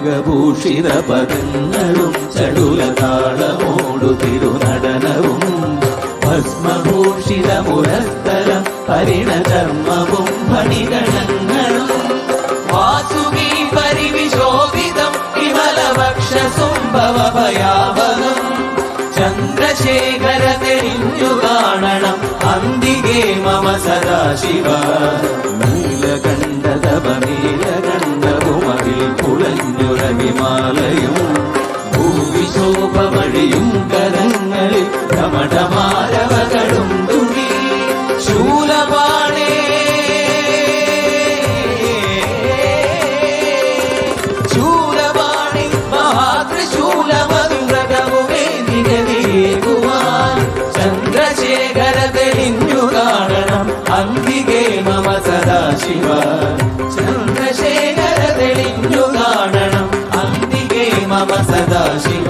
നാഗഭൂഷിത പദങ്ങളും ചടുലതാളമോടു തിരുനടനവും ഭസ്മഭൂഷിത മുരസ്ഥലം പരിണധർമ്മവും ഫണിഗണങ്ങളും വാസുകി പരിവിശോഭിതം വിമലവക്ഷസുംഭവഭയാവഹം ചന്ദ്രശേഖര തെളിഞ്ഞു കാണണം അന്തികേ മമ സദാശിവ നീലകണ്ഠതപനീലകണ്ഠവുമതിൽ കുളഞ്ഞുറവിമാലയും ഭൂവിശോഭ വഴിയും കരങ്ങളിൽ കമടമാരവകളും തുണി ശൂലപാണേ ശൂലപാണി മഹാത്രിശൂലമന്ത്രകവുമേ നിഗതിയേകുവാൻ ചന്ദ്രശേഖര തെളിഞ്ഞു കാണണം അന്തികേ മമ സദാശിവ ചന്ദ്രശേഖര തെളിഞ്ഞു കാണണം അന്തികേ മമ സദാശിവ